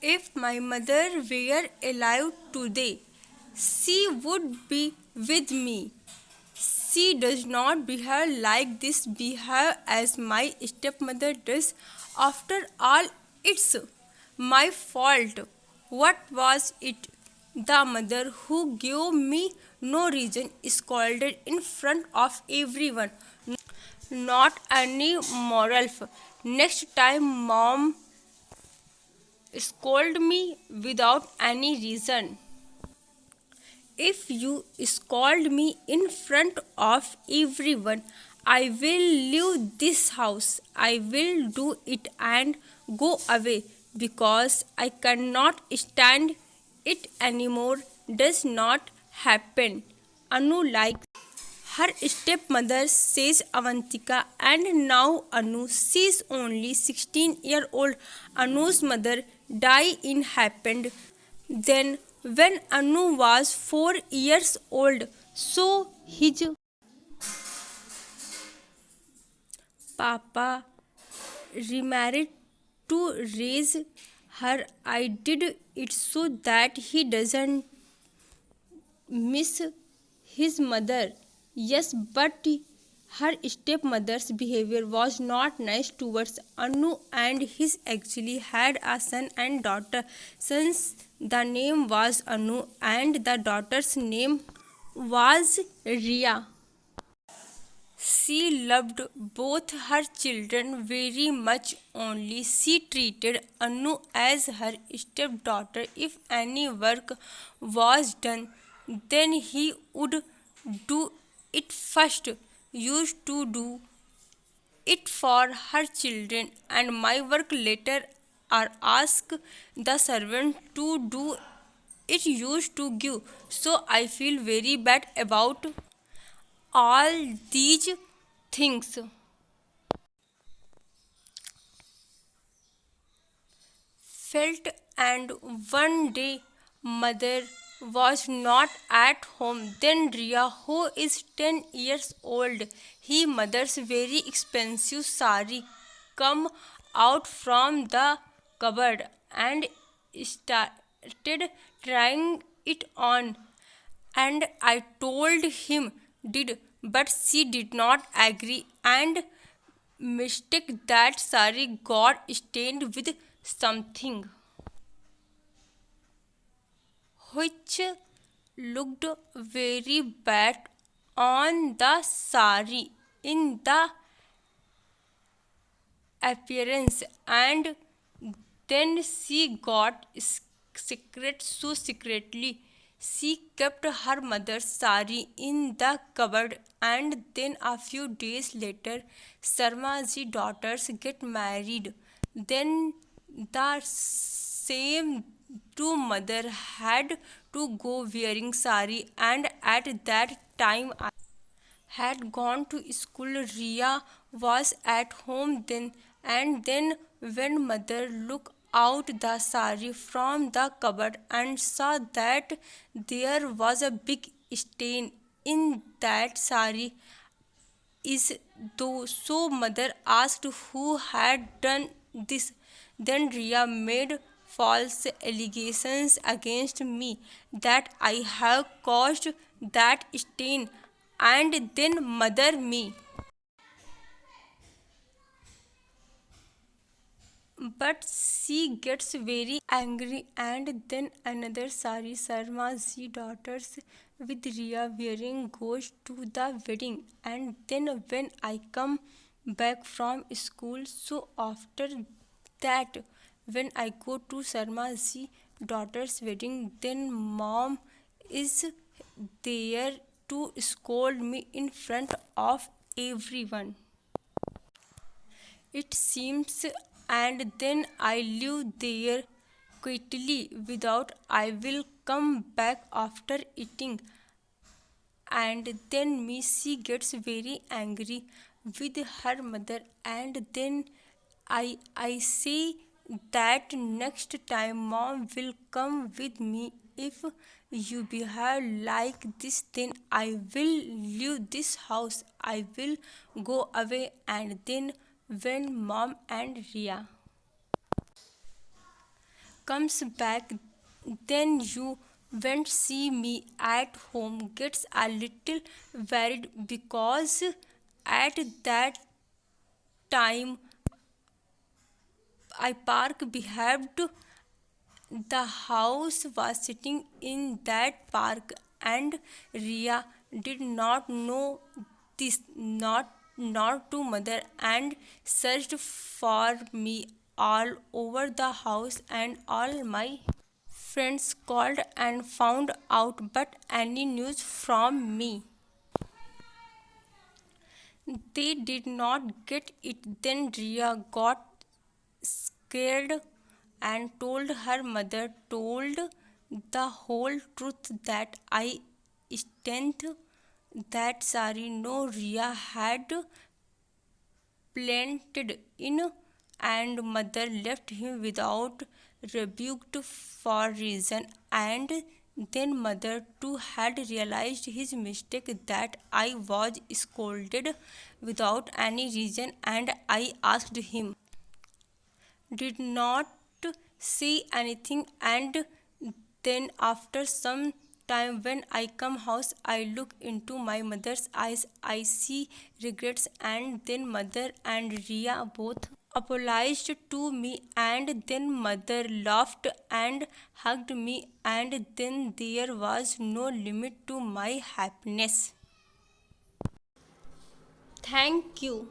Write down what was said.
If my mother were alive today, she would be with me. She does not behave like this, behave as my stepmother does. After all, it's my fault. What was it? The mother who gave me no reason scolded in front of everyone. Not any moral. Next time, mom scold me without any reason. If you scold me in front of everyone, I will leave this house. I will do it and go away because I cannot stand it anymore. Does not happen. Anu likes her stepmother, says Avantika, and now Anu, she's only 16-year-old. Anu's mother died in happened then when Anu was 4 years old. So his papa remarried to raise her. I did it so that he doesn't miss his mother. Yes, but her stepmother's behavior was not nice towards Anu, and he actually had a son and daughter. Son's the name was Anu and the daughter's name was Ria. She loved both her children very much, only she treated Anu as her stepdaughter. If any work was done, then he would do it first. Used to do it for her children, and my work later, or ask the servant to do it used to give. So I feel very bad about all these things. Felt, and one day mother was not at home. Then Ria, who is 10 years old, he mother's very expensive sari come out from the cupboard and started trying it on, and I told him did, but she did not agree and mistake that sari got stained with something which looked very bad on the sari in the appearance, and then she got secret so secretly. She kept her mother's sari in the cupboard, and then a few days later, Sharma's daughters get married. Then the same two mother had to go wearing sari, and at that time I had gone to school. Ria was at home then, and then when mother looked out the sari from the cupboard and saw that there was a big stain in that sari, is though, so mother asked who had done this. Then Ria made false allegations against me that I have caused that stain, and then mother me. But she gets very angry, and then another sari Sharma's daughters with Ria wearing goes to the wedding, and then when I come back from school, so after that when I go to Sharma's daughter's wedding, then mom is there to scold me in front of everyone, it seems, and then I leave there quietly without I will come back after eating, and then Missy gets very angry with her mother, and then I say that next time mom will come with me. If you behave like this, then I will leave this house. I will go away. And then when mom and Ria comes back, then you won't see me at home, gets a little worried because at that time I park behaved. The house was sitting in that park, and Ria did not know this, not to mother, and searched for me all over the house, and all my friends called and found out, but any news from me they did not get it. Then Ria got scared and told the whole truth, that I strength that Sari no Ria had planted in, and mother left him without rebuked for reason, and then mother too had realized his mistake, that I was scolded without any reason, and I asked him, did not say anything, and then after some time when I come house, I look into my mother's eyes, I see regrets, and then mother and Ria both apologized to me, and then mother laughed and hugged me, and then there was no limit to my happiness. Thank you.